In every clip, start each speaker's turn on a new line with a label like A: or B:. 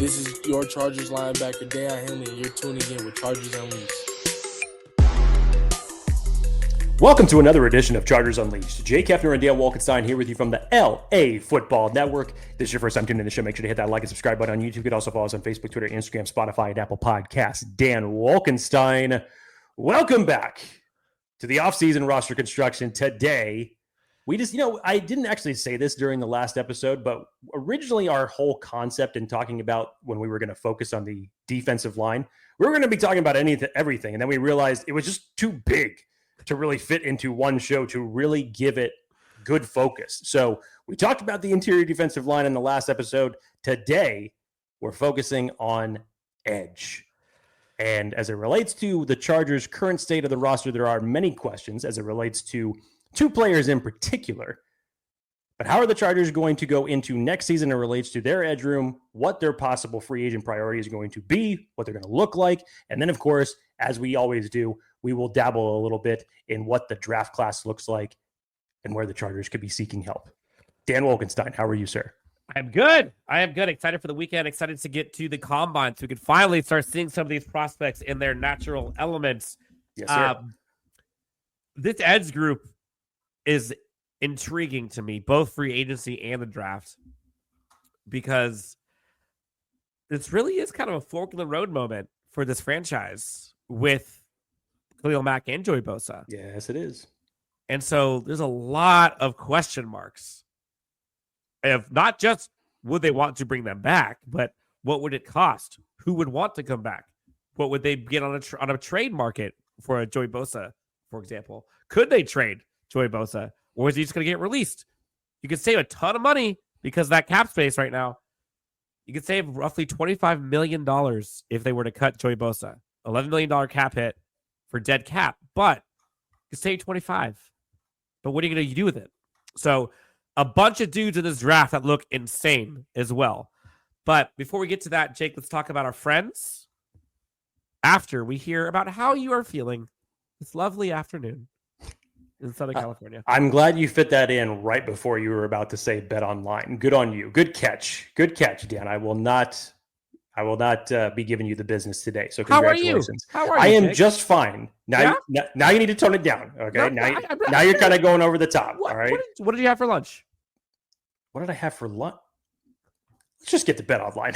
A: This is your Chargers linebacker, Dan Henley, and you're tuning in with Chargers Unleashed.
B: Welcome to another edition of Chargers Unleashed. Jake Hefner and Dan Wolkenstein here with you from the LAFB Network. If this is your first time tuning in the show, make sure to hit that like and subscribe button on YouTube. You can also follow us on Facebook, Twitter, Instagram, Spotify, and Apple Podcasts. Dan Wolkenstein, welcome back to the offseason roster construction. Today, we just, I didn't actually say this during the last episode, but originally our whole concept in talking about when we were going to focus on the defensive line, we were going to be talking about everything. And then we realized it was just too big to really fit into one show to really give it good focus. So we talked about the interior defensive line in the last episode. Today, we're focusing on edge. And as it relates to the Chargers' current state of the roster, there are many questions as it relates to two players in particular. But how are the Chargers going to go into next season? It relates to their edge room, what their possible free agent priority is going to be, what they're going to look like. And then, of course, as we always do, we will dabble a little bit in what the draft class looks like and where the Chargers could be seeking help. Dan Wolkenstein, how are you, sir?
C: I'm good. I am good. Excited for the weekend. Excited to get to the combine so we can finally start seeing some of these prospects in their natural elements.
B: Yes, sir.
C: This edge group is intriguing to me, both free agency and the draft, because this really is kind of a fork in the road moment for this franchise with Khalil Mack and Joey Bosa.
B: Yes, it is.
C: And so there's a lot of question marks of not just would they want to bring them back, but what would it cost? Who would want to come back? What would they get on a trade market for a Joey Bosa, for example? Could they trade Joey Bosa, or is he just going to get released? You could save a ton of money because of that cap space right now. You could save roughly $25 million if they were to cut Joey Bosa. $11 million cap hit for dead cap, but you could save 25. But what are you going to do with it? So a bunch of dudes in this draft that look insane as well. But before we get to that, Jake, let's talk about our friends after we hear about how you are feeling this lovely afternoon in Southern California.
B: I'm glad you fit that in right before you were about to say bet online. Good on you. Good catch. Good catch, Dan. I will not be giving you the business today. So congratulations.
C: How are you?
B: I am
C: Jake?
B: just fine. Now you need to tone it down. Okay. Now you're kind of going over the top. All right.
C: What did you have for lunch?
B: What did I have for lunch? Let's just get to Bet Online.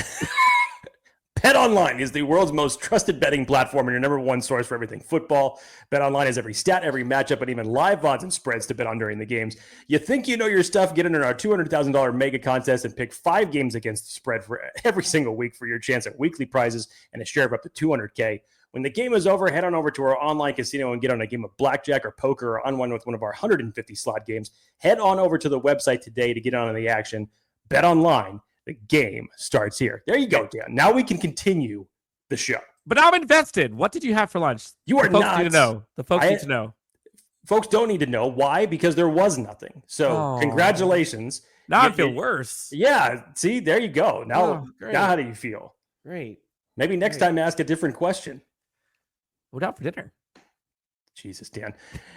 B: Bet Online is the world's most trusted betting platform and your number one source for everything football. Bet Online has every stat, every matchup, and even live odds and spreads to bet on during the games. You think you know your stuff? Get in our $200,000 mega contest and pick 5 games against the spread for every single week for your chance at weekly prizes and a share of up to $200K. When the game is over, head on over to our online casino and get on a game of blackjack or poker or unwind with one of our 150 slot games. Head on over to the website today to get on the action. Bet Online. The game starts here. There you go, Dan. Now we can continue the show.
C: But I'm invested. What did you have for lunch?
B: You are not.
C: Need to know. The folks need to know.
B: Folks don't need to know. Why? Because there was nothing. So congratulations.
C: Now I feel worse.
B: Yeah. See, there you go. Now how do you feel?
C: Great.
B: Maybe next time ask a different question.
C: What out for dinner?
B: Jesus, Dan.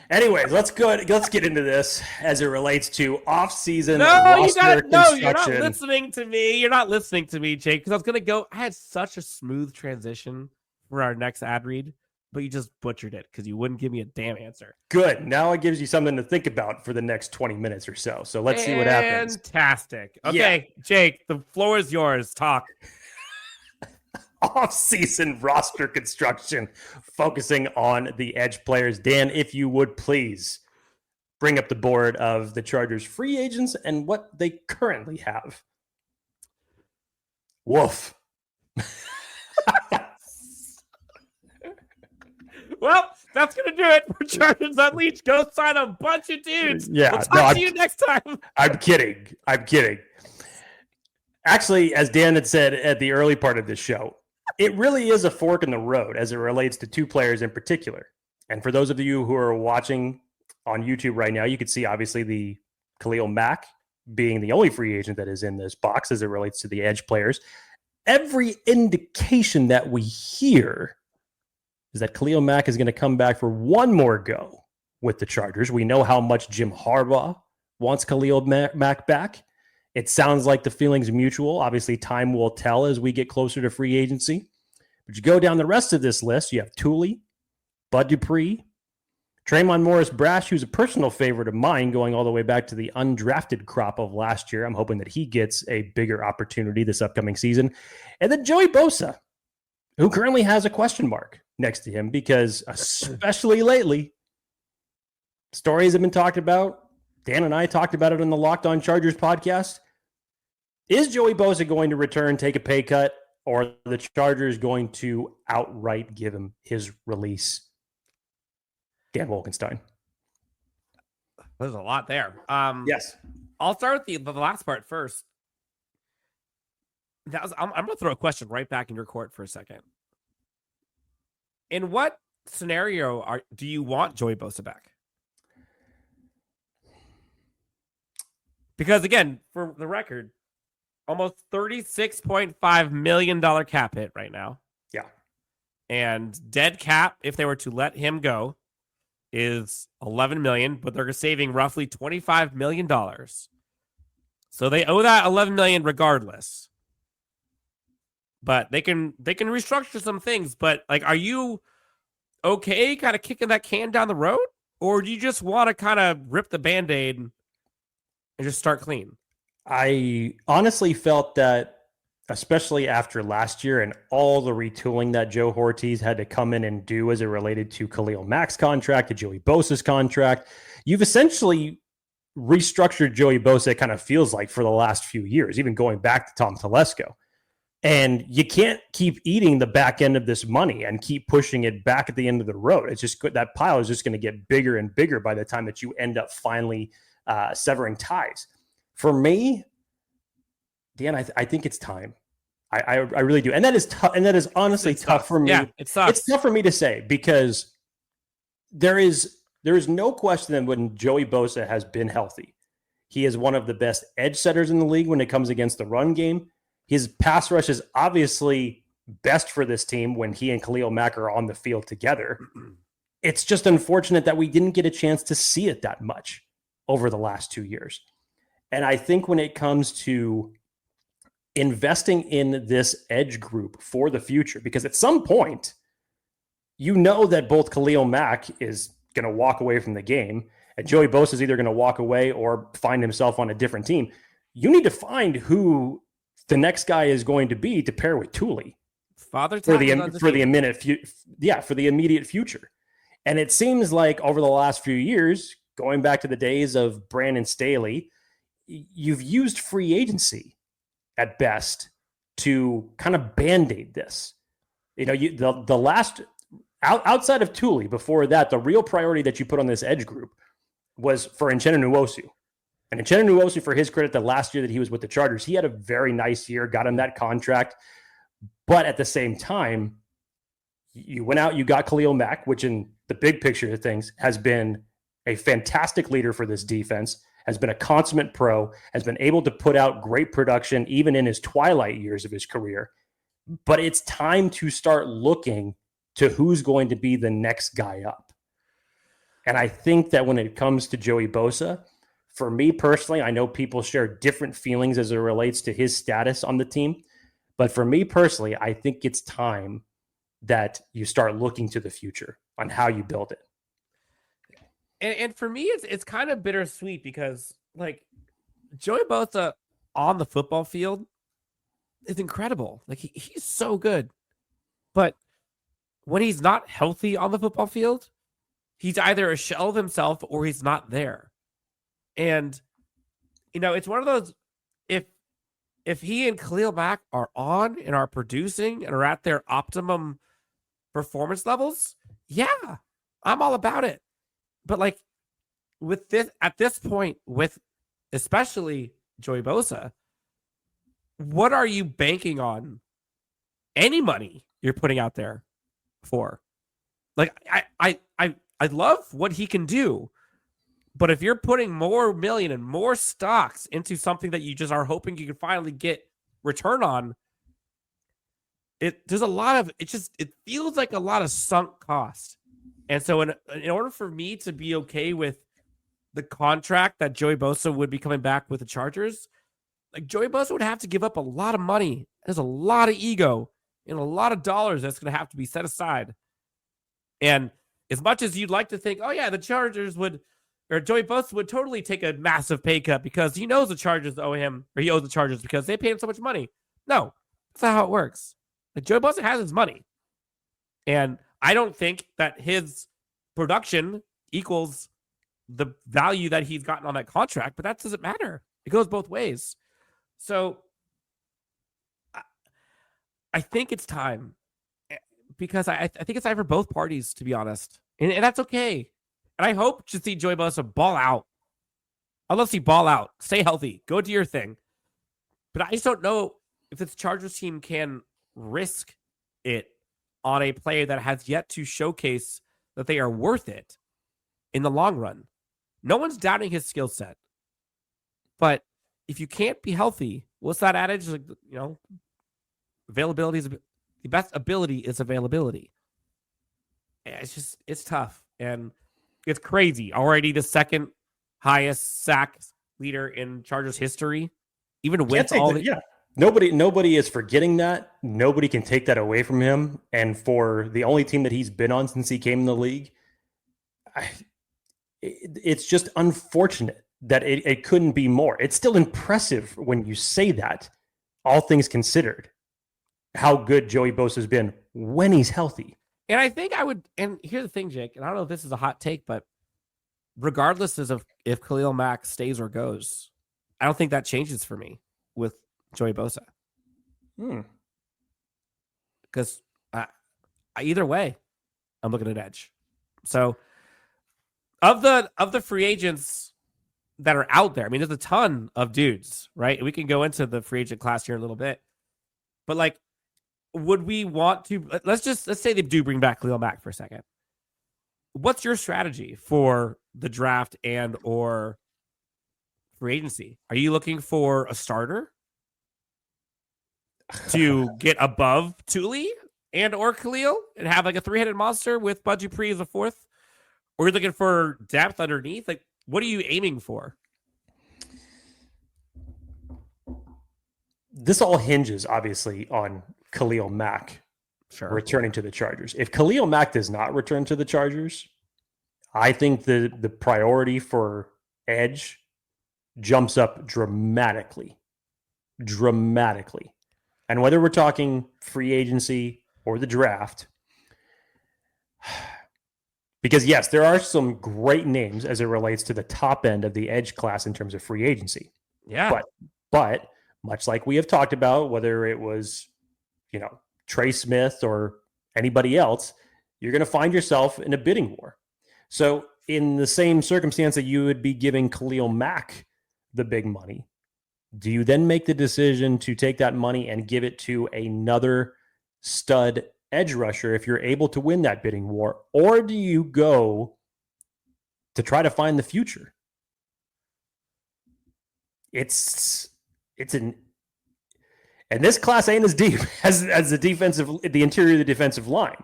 B: Anyways, let's get into this as it relates to off-season roster construction.
C: You're not listening to me. You're not listening to me, Jake, because I was going to go. I had such a smooth transition for our next ad read, but you just butchered it because you wouldn't give me a damn answer.
B: Good. Now it gives you something to think about for the next 20 minutes or so. So let's see what happens.
C: Fantastic. Okay, yeah. Jake, the floor is yours. Talk.
B: Off-season roster construction, focusing on the edge players. Dan, if you would please bring up the board of the Chargers free agents and what they currently have. Woof.
C: Well, that's going to do it for Chargers Unleashed. Go sign a bunch of dudes.
B: Yeah,
C: we'll talk to you next time.
B: I'm kidding. Actually, as Dan had said at the early part of this show, it really is a fork in the road as it relates to two players in particular. And for those of you who are watching on YouTube right now, you can see obviously the Khalil Mack being the only free agent that is in this box as it relates to the edge players. Every indication that we hear is that Khalil Mack is going to come back for one more go with the Chargers. We know how much Jim Harbaugh wants Khalil Mack back. It sounds like the feeling's mutual. Obviously, time will tell as we get closer to free agency. But you go down the rest of this list, you have Thule, Bud Dupree, Traymon Morris-Brash, who's a personal favorite of mine going all the way back to the undrafted crop of last year. I'm hoping that he gets a bigger opportunity this upcoming season. And then Joey Bosa, who currently has a question mark next to him because, especially lately, stories have been talked about. Dan and I talked about it on the Locked On Chargers podcast. Is Joey Bosa going to return, take a pay cut, or are the Chargers going to outright give him his release? Dan Wolkenstein.
C: There's a lot there.
B: Yes.
C: I'll start with the last part first. I'm going to throw a question right back in your court for a second. In what scenario do you want Joey Bosa back? Because, again, for the record, almost $36.5 million cap hit right now.
B: Yeah.
C: And dead cap, if they were to let him go, is $11 million, but they're saving roughly $25 million. So they owe that $11 million regardless. But they can restructure some things. But, like, are you okay kind of kicking that can down the road? Or do you just want to kind of rip the Band-Aid and just start clean?
B: I honestly felt that, especially after last year and all the retooling that Joe Ortiz had to come in and do as it related to Khalil Mack's contract, to Joey Bosa's contract, you've essentially restructured Joey Bosa, it kind of feels like, for the last few years, even going back to Tom Telesco. And you can't keep eating the back end of this money and keep pushing it back at the end of the road. It's just, that pile is just going to get bigger and bigger by the time that you end up finally severing ties. For me, Dan, I think it's time. I really do. And that is tough. And that is honestly tough for me.
C: Yeah, it's tough
B: for me to say, because there is no question that when Joey Bosa has been healthy, he is one of the best edge setters in the league when it comes against the run game. His pass rush is obviously best for this team when he and Khalil Mack are on the field together. It's just unfortunate that we didn't get a chance to see it that much over the last 2 years. And I think when it comes to investing in this edge group for the future, because at some point, you know that both Khalil Mack is going to walk away from the game and Joey Bosa is either going to walk away or find himself on a different team. You need to find who the next guy is going to be to pair with Thule for the immediate future. And it seems like over the last few years, going back to the days of Brandon Staley, you've used free agency at best to kind of band-aid this. You know, the last outside of Thule, before that, the real priority that you put on this edge group was for Uchenna Nwosu. And Uchenna Nwosu, for his credit, the last year that he was with the Chargers, he had a very nice year, got him that contract. But at the same time, you went out, you got Khalil Mack, which in the big picture of things has been a fantastic leader for this defense, has been a consummate pro, has been able to put out great production even in his twilight years of his career. But it's time to start looking to who's going to be the next guy up. And I think that when it comes to Joey Bosa, for me personally, I know people share different feelings as it relates to his status on the team. But for me personally, I think it's time that you start looking to the future on how you build it.
C: And for me, it's kind of bittersweet because, like, Joey Bosa on the football field is incredible. Like, he's so good. But when he's not healthy on the football field, he's either a shell of himself or he's not there. And, you know, it's one of those, if he and Khalil Mack are on and are producing and are at their optimum performance levels, yeah, I'm all about it. But, like, with this, at this point, with especially Joey Bosa, what are you banking on any money you're putting out there for? Like, I love what he can do, but if you're putting more million and more stocks into something that you just are hoping you can finally get return on, there's a lot of, it feels like a lot of sunk cost. And so in order for me to be okay with the contract that Joey Bosa would be coming back with the Chargers, Like Joey Bosa would have to give up a lot of money. There's a lot of ego and a lot of dollars that's going to have to be set aside. And as much as you'd like to think, oh yeah, the Chargers would, or Joey Bosa would totally take a massive pay cut because he knows the Chargers owe him, or he owes the Chargers because they paid him so much money. No, that's not how it works. Like Joey Bosa has his money. And I don't think that his production equals the value that he's gotten on that contract, but that doesn't matter. It goes both ways. So I think it's time, because I think it's time for both parties, to be honest. And that's okay. And I hope to see Joey Bosa ball out. I'd love to see ball out. Stay healthy. Go do your thing. But I just don't know if this Chargers team can risk it on a player that has yet to showcase that they are worth it in the long run. No one's doubting his skill set. But if you can't be healthy, what's that adage? Like, availability is the best ability is availability. It's tough. And it's crazy. Already the second highest sack leader in Chargers history. Even with all the...
B: Yeah. Nobody is forgetting that. Nobody can take that away from him. And for the only team that he's been on since he came in the league, it's just unfortunate that it couldn't be more. It's still impressive when you say that, all things considered, how good Joey Bosa has been when he's healthy.
C: And I think I would, and here's the thing, Jake, and I don't know if this is a hot take, but regardless of if Khalil Mack stays or goes, I don't think that changes for me with Joey Bosa. Because either way, I'm looking at edge. So of the free agents that are out there, I mean, there's a ton of dudes, right? We can go into the free agent class here in a little bit. But like, would we want to, let's say they do bring back Khalil Mack for a second. What's your strategy for the draft and or free agency? Are you looking for a starter to get above Thule and or Khalil and have like a three-headed monster with Bud Dupree as a fourth? Or are you looking for depth underneath? Like, what are you aiming for?
B: This all hinges, obviously, on Khalil Mack returning to the Chargers. If Khalil Mack does not return to the Chargers, I think the priority for edge jumps up dramatically. And whether we're talking free agency or the draft, because yes, there are some great names as it relates to the top end of the edge class in terms of free agency.
C: Yeah.
B: But much like we have talked about, whether it was, Trey Smith or anybody else, you're going to find yourself in a bidding war. So in the same circumstance that you would be giving Khalil Mack the big money, do you then make the decision to take that money and give it to another stud edge rusher if you're able to win that bidding war? Or do you go to try to find the future? And this class ain't as deep as the interior of the defensive line.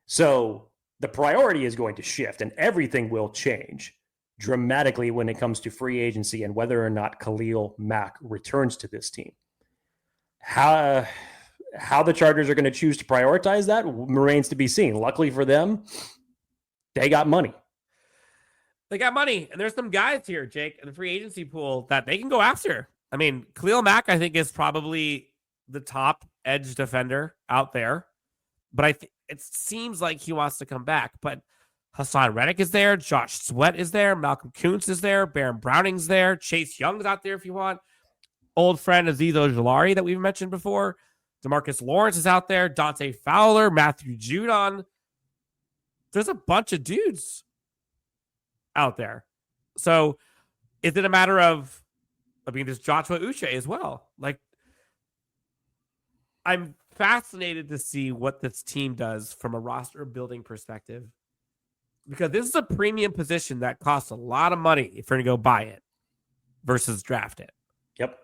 B: So the priority is going to shift and everything will change dramatically when it comes to free agency and whether or not Khalil Mack returns to this team. How the Chargers are going to choose to prioritize that remains to be seen. Luckily for them, they got money.
C: And there's some guys here, Jake, in the free agency pool that they can go after. I mean, Khalil Mack, I think, is probably the top edge defender out there. But it seems like he wants to come back. But Hassan Reddick is there. Josh Sweat is there. Malcolm Kuntz is there. Baron Browning's there. Chase Young's out there if you want. Old friend Azeez Ojulari that we've mentioned before. DeMarcus Lawrence is out there. Dante Fowler. Matthew Judon. There's a bunch of dudes out there. So is it a matter of, there's Joshua Uche as well. Like, I'm fascinated to see what this team does from a roster building perspective, because this is a premium position that costs a lot of money if you're going to go buy it versus draft it.
B: Yep.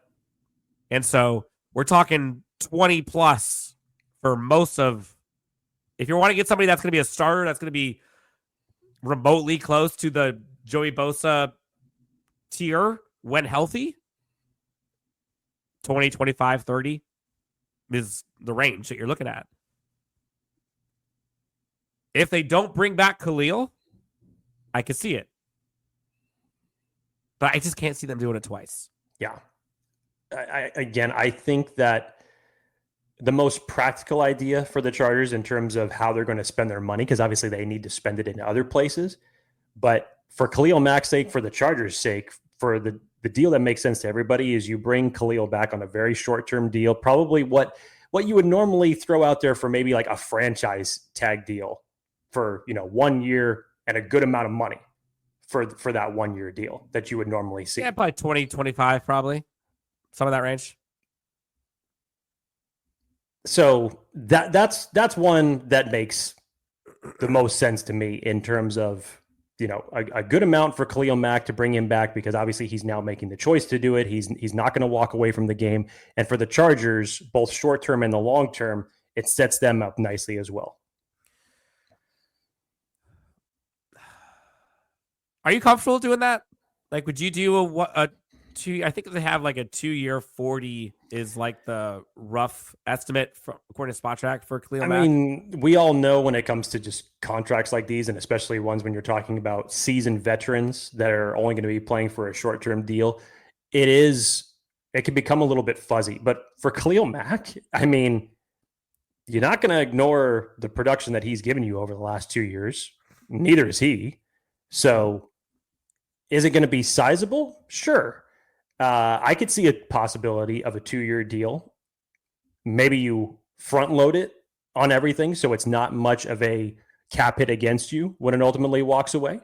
C: And so we're talking 20 plus for most of, if you want to get somebody that's going to be a starter, that's going to be remotely close to the Joey Bosa tier when healthy, 20, 25, 30 is the range that you're looking at. If they don't bring back Khalil, I could see it. But I just can't see them doing it twice.
B: Yeah. I think that the most practical idea for the Chargers in terms of how they're going to spend their money, because obviously they need to spend it in other places, but for Khalil Mack's sake, for the Chargers' sake, for the deal that makes sense to everybody is you bring Khalil back on a very short-term deal, probably what you would normally throw out there for maybe like a franchise tag deal for 1 year and a good amount of money for that 1 year deal that you would normally see.
C: Yeah, probably 20, 25, probably. Some of that range.
B: So that's one that makes the most sense to me in terms of, a good amount for Khalil Mack to bring him back, because obviously he's now making the choice to do it. He's not going to walk away from the game. And for the Chargers, both short term and the long term, it sets them up nicely as well.
C: Are you comfortable doing that? Like, would you do a 2? I think they have like a 2 year 40 is like the rough estimate according to Spot Track for Khalil Mack.
B: I mean, we all know when it comes to just contracts like these, and especially ones when you're talking about seasoned veterans that are only going to be playing for a short-term deal, it can become a little bit fuzzy. But for Khalil Mack, I mean, you're not going to ignore the production that he's given you over the last 2 years. Neither is he. So is it going to be sizable? Sure. I could see a possibility of a 2 year deal. Maybe you front load it on everything, so it's not much of a cap hit against you when it ultimately walks away.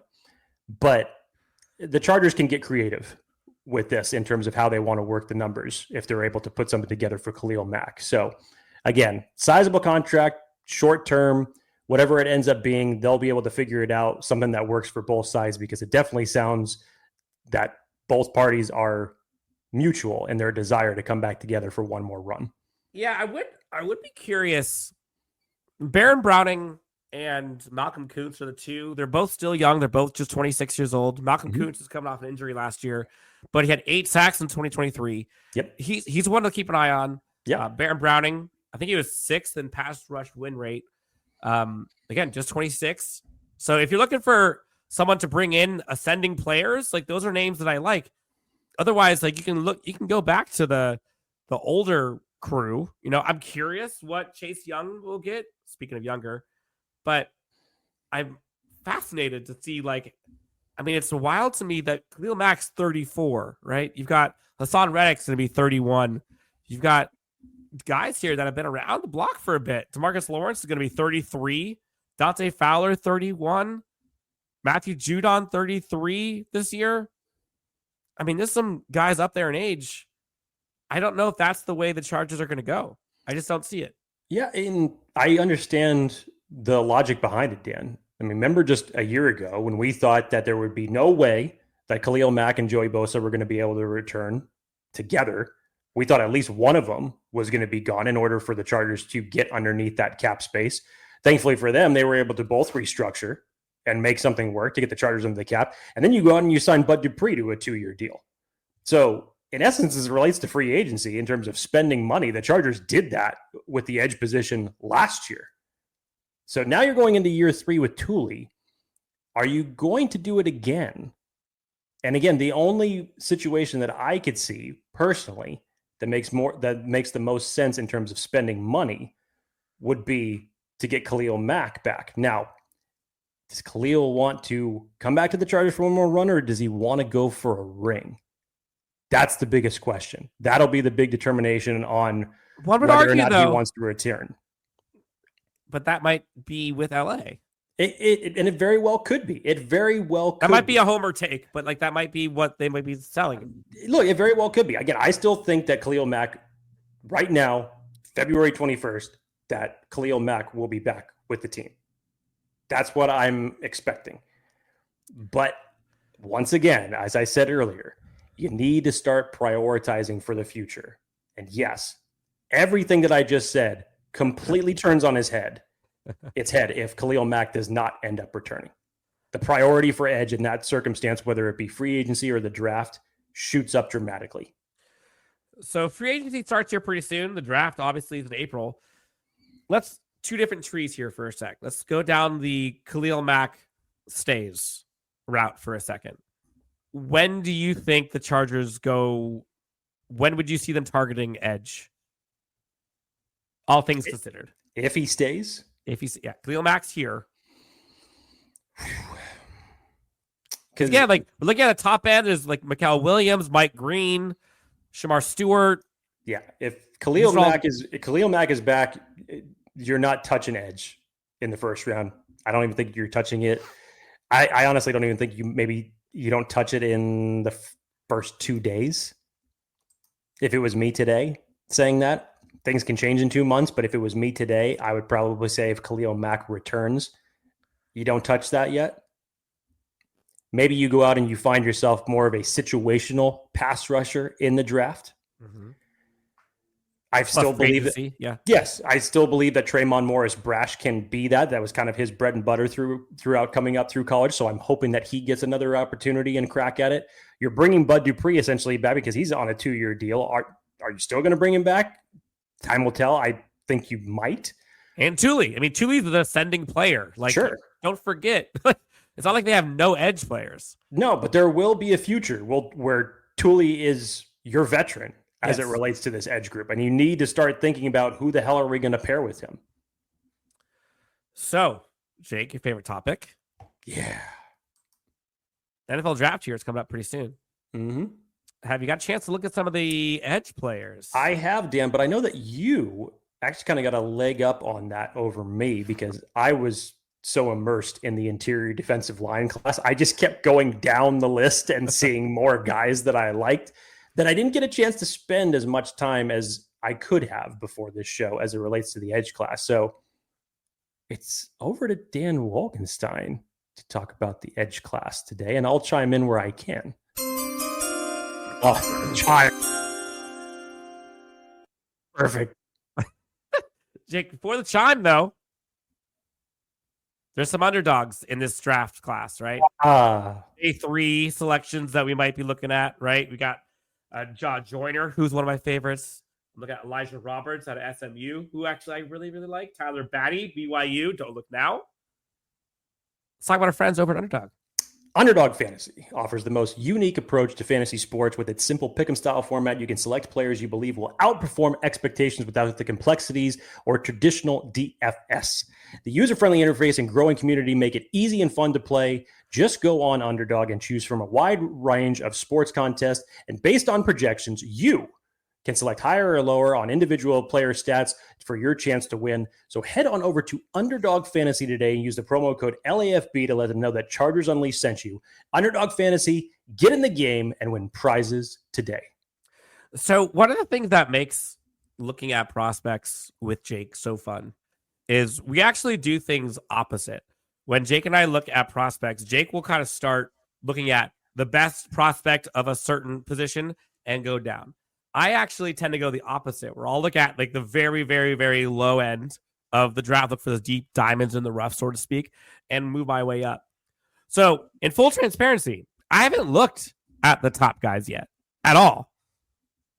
B: But the Chargers can get creative with this in terms of how they want to work the numbers if they're able to put something together for Khalil Mack. So again, sizable contract, short term, whatever it ends up being, they'll be able to figure it out, something that works for both sides, because it definitely sounds that both parties are mutual in their desire to come back together for one more run.
C: Yeah, I would be curious. Baron Browning and Malcolm Kuntz are the two. They're both still young. They're both just 26 years old. Malcolm Kuntz is coming off an injury last year, but he had 8 sacks in 2023.
B: Yep.
C: He's one to keep an eye on.
B: Yeah.
C: Baron Browning, I think he was 6th in pass rush win rate. Again, just 26. So if you're looking for someone to bring in ascending players, like those are names that I like. Otherwise, like you can go back to the older crew. I'm curious what Chase Young will get. Speaking of younger, but I'm fascinated to see, it's wild to me that Khalil Mack's 34, right? You've got Hassan Reddick's going to be 31. You've got guys here that have been around the block for a bit. DeMarcus Lawrence is going to be 33. Dante Fowler, 31. Matthew Judon, 33 this year. I mean, there's some guys up there in age. I don't know if that's the way the Chargers are going to go. I just don't see it.
B: Yeah, and I understand the logic behind it, Dan. I mean, remember just a year ago when we thought that there would be no way that Khalil Mack and Joey Bosa were going to be able to return together. We thought at least one of them was going to be gone in order for the Chargers to get underneath that cap space. Thankfully for them, they were able to both restructure and make something work to get the Chargers under the cap. And then you go out and you sign Bud Dupree to a 2 year deal. So in essence, as it relates to free agency in terms of spending money, the Chargers did that with the edge position last year. So now you're going into year 3 with Thule. Are you going to do it again? And again, the only situation that I could see personally that makes the most sense in terms of spending money would be to get Khalil Mack back. Now, does Khalil want to come back to the Chargers for one more run, or does he want to go for a ring? That's the biggest question. That'll be the big determination on whether or not he wants to return.
C: But that might be with LA.
B: It very well could be. It very well could.
C: That might be a homer take, but that might be what they might be selling.
B: Look, it very well could be. Again, I still think that Khalil Mack, right now, February 21st, that Khalil Mack will be back with the team. That's what I'm expecting. But once again, as I said earlier, you need to start prioritizing for the future. And yes, everything that I just said completely turns on its head if Khalil Mack does not end up returning. The priority for edge in that circumstance, whether it be free agency or the draft, shoots up dramatically.
C: So free agency starts here pretty soon. The draft obviously is in April. Let's two different trees here for a sec. Let's go down the Khalil Mack stays route for a second. When do you think the Chargers go? When would you see them targeting edge? All things considered.
B: If he stays?
C: Khalil Mack's here.
B: Because
C: like we're looking at the top end, there's like Mikael Williams, Mike Green, Shamar Stewart.
B: Yeah, if Khalil Mack is back, you're not touching edge in the first round. I don't even think you're touching it. I honestly don't even think you don't touch it in the first 2 days. If it was me today saying that, things can change in 2 months, but if it was me today, I would probably say if Khalil Mack returns, you don't touch that yet. Maybe you go out and you find yourself more of a situational pass rusher in the draft.
C: Mm-hmm.
B: I still believe that.
C: Yeah.
B: Yes, I still believe that Tremont Morris Brash can be that. That was kind of his bread and butter throughout coming up through college. So I'm hoping that he gets another opportunity and crack at it. You're bringing Bud Dupree essentially back because he's on a 2-year deal. Are you still going to bring him back? Time will tell. I think you might.
C: And Thule. I mean, Thule's the ascending player. Like,
B: sure.
C: Don't forget. It's not like they have no edge players.
B: No, but there will be a future where Thule is your veteran as it relates to this edge group. And you need to start thinking about who the hell are we going to pair with him?
C: So, Jake, your favorite topic?
B: Yeah.
C: NFL draft year is coming up pretty soon.
B: Mm-hmm.
C: Have you got a chance to look at some of the edge players?
B: I have, Dan, but I know that you actually kind of got a leg up on that over me because I was so immersed in the interior defensive line class. I just kept going down the list and seeing more guys that I liked that I didn't get a chance to spend as much time as I could have before this show as it relates to the edge class. So it's over to Dan Wolkenstein to talk about the edge class today, and I'll chime in where I can. Oh, chime. Perfect.
C: Jake, before the chime, though, there's some underdogs in this draft class, right? Day 3 selections that we might be looking at, right? We got John Joyner, who's one of my favorites. Look at Elijah Roberts out of SMU, who actually I really, really like. Tyler Batty, BYU, don't look now. Let's talk about our friends over at Underdog.
B: Underdog Fantasy offers the most unique approach to fantasy sports. With its simple pick'em style format, you can select players you believe will outperform expectations without the complexities or traditional DFS. The user-friendly interface and growing community make it easy and fun to play. Just go on Underdog and choose from a wide range of sports contests, and based on projections, you can select higher or lower on individual player stats for your chance to win. So head on over to Underdog Fantasy today and use the promo code LAFB to let them know that Chargers Unleashed sent you. Underdog Fantasy, get in the game and win prizes today.
C: So one of the things that makes looking at prospects with Jake so fun is we actually do things opposite. When Jake and I look at prospects, Jake will kind of start looking at the best prospect of a certain position and go down. I actually tend to go the opposite, where I'll look at like the very, very, very low end of the draft, look for the deep diamonds in the rough, so to speak, and move my way up. So in full transparency, I haven't looked at the top guys yet at all.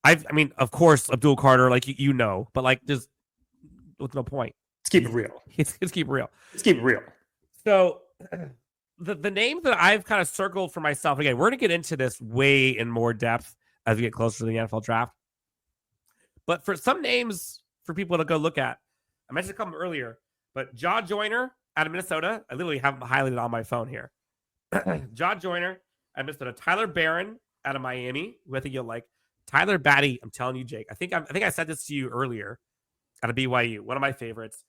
C: I mean, of course, Abdul Carter, like you know, but like just with no point.
B: Let's keep it real.
C: Let's keep it real.
B: Let's keep it real.
C: So the names that I've kind of circled for myself, again, we're going to get into this way in more depth as we get closer to the NFL draft. But for some names for people to go look at, I mentioned a couple earlier, but John Joyner out of Minnesota, I literally have him highlighted on my phone here. John Joyner out of Minnesota, Tyler Barron out of Miami, who I think you'll like. Tyler Batty, I'm telling you, Jake, I think I said this to you earlier out of BYU, one of my favorites.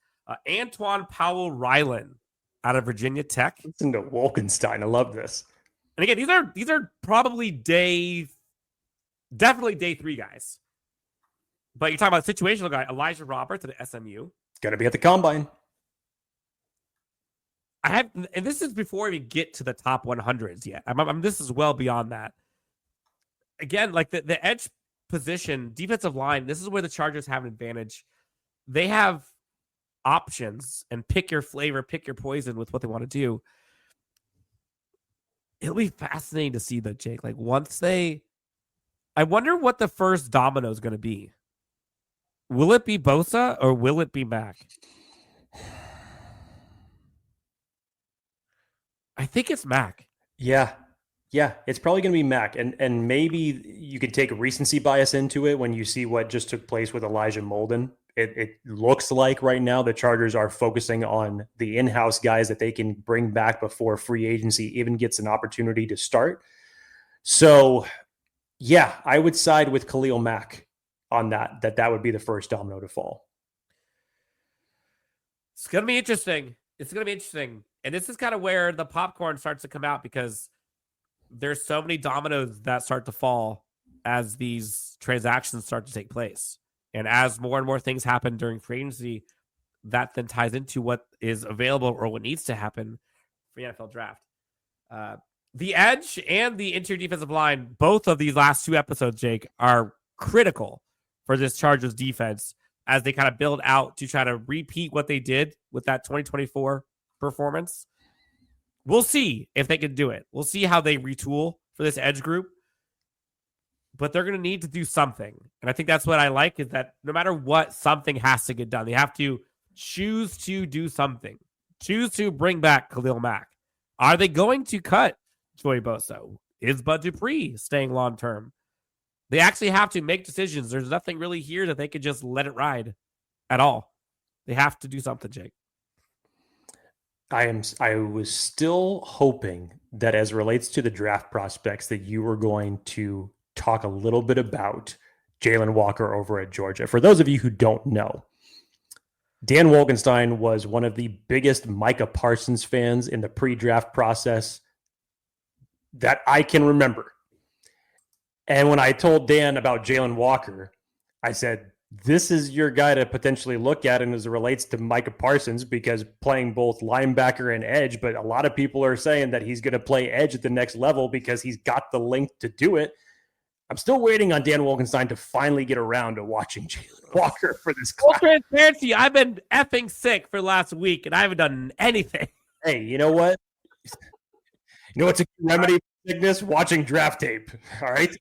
C: Antoine Powell-Ryland out of Virginia Tech.
B: Listen to Wolkenstein. I love this.
C: And again, these are probably definitely day 3 guys. But you're talking about a situational guy, Elijah Roberts at SMU.
B: Going to be at the combine.
C: And this is before we get to the top 100s yet. This is well beyond that. Again, like the edge position, defensive line, this is where the Chargers have an advantage. They have options and pick your flavor, pick your poison with what they want to do. It'll be fascinating to see that, Jake. Like once they I wonder what the first domino is going to be. Will it be Bosa or will it be Mac? I think it's Mac.
B: Yeah. Yeah, it's probably going to be Mac. And maybe you could take recency bias into it when you see what just took place with Elijah Molden. It looks like right now the Chargers are focusing on the in-house guys that they can bring back before free agency even gets an opportunity to start. So, yeah, I would side with Khalil Mack on that would be the first domino to fall.
C: It's going to be interesting. It's going to be interesting. And this is kind of where the popcorn starts to come out because there's so many dominoes that start to fall as these transactions start to take place. And as more and more things happen during free agency, that then ties into what is available or what needs to happen for the NFL draft. The edge and the interior defensive line, both of these last two episodes, Jake, are critical for this Chargers defense as they kind of build out to try to repeat what they did with that 2024 performance. We'll see if they can do it. We'll see how they retool for this edge group. But they're going to need to do something. And I think that's what I like is that no matter what, something has to get done. They have to choose to do something. Choose to bring back Khalil Mack. Are they going to cut Joey Bosa? Is Bud Dupree staying long-term? They actually have to make decisions. There's nothing really here that they could just let it ride at all. They have to do something, Jake.
B: I was still hoping that as it relates to the draft prospects that you were going to talk a little bit about Jalen Walker over at Georgia. For those of you who don't know, Dan Wolkenstein was one of the biggest Micah Parsons fans in the pre-draft process that I can remember. And when I told Dan about Jalen Walker, I said, this is your guy to potentially look at and as it relates to Micah Parsons because playing both linebacker and edge, but a lot of people are saying that he's going to play edge at the next level because he's got the length to do it. I'm still waiting on Dan Wolkenstein to finally get around to watching Jalen Walker for this class.
C: Full transparency, I've been effing sick for the last week and I haven't done anything.
B: Hey, you know what? You know what's a remedy for sickness? Watching draft tape. All right?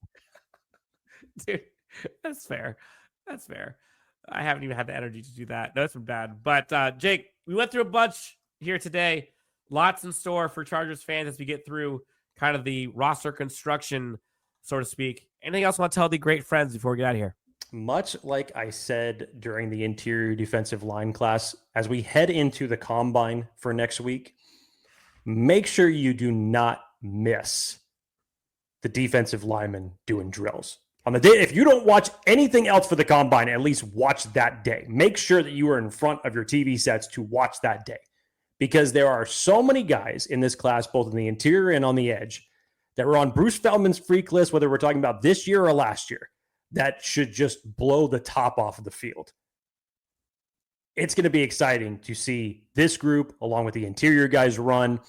C: Dude, that's fair. That's fair. I haven't even had the energy to do that. No, it's been bad. But Jake, we went through a bunch here today. Lots in store for Chargers fans as we get through kind of the roster construction, so to speak. Anything else you want to tell the great friends before we get out of here?
B: Much like I said during the interior defensive line class, as we head into the combine for next week, make sure you do not miss the defensive linemen doing drills. On the day, if you don't watch anything else for the combine, at least watch that day. Make sure that you are in front of your TV sets to watch that day because there are so many guys in this class, both in the interior and on the edge, that were on Bruce Feldman's freak list, whether we're talking about this year or last year, that should just blow the top off of the field. It's going to be exciting to see this group, along with the interior guys, run.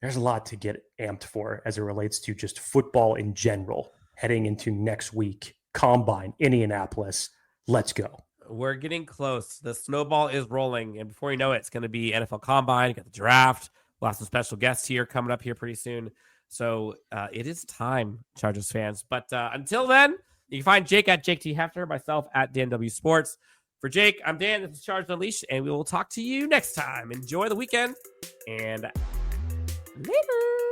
B: There's a lot to get amped for as it relates to just football in general. Heading into next week, Combine, Indianapolis. Let's go.
C: We're getting close. The snowball is rolling. And before you know it, it's going to be NFL Combine. You got the draft. We'll have some special guests here coming up here pretty soon. So it is time, Chargers fans. But until then, you can find Jake at Jake T. Hefner, myself at Dan W. Sports. For Jake, I'm Dan. This is Chargers Unleashed, and we will talk to you next time. Enjoy the weekend, and later.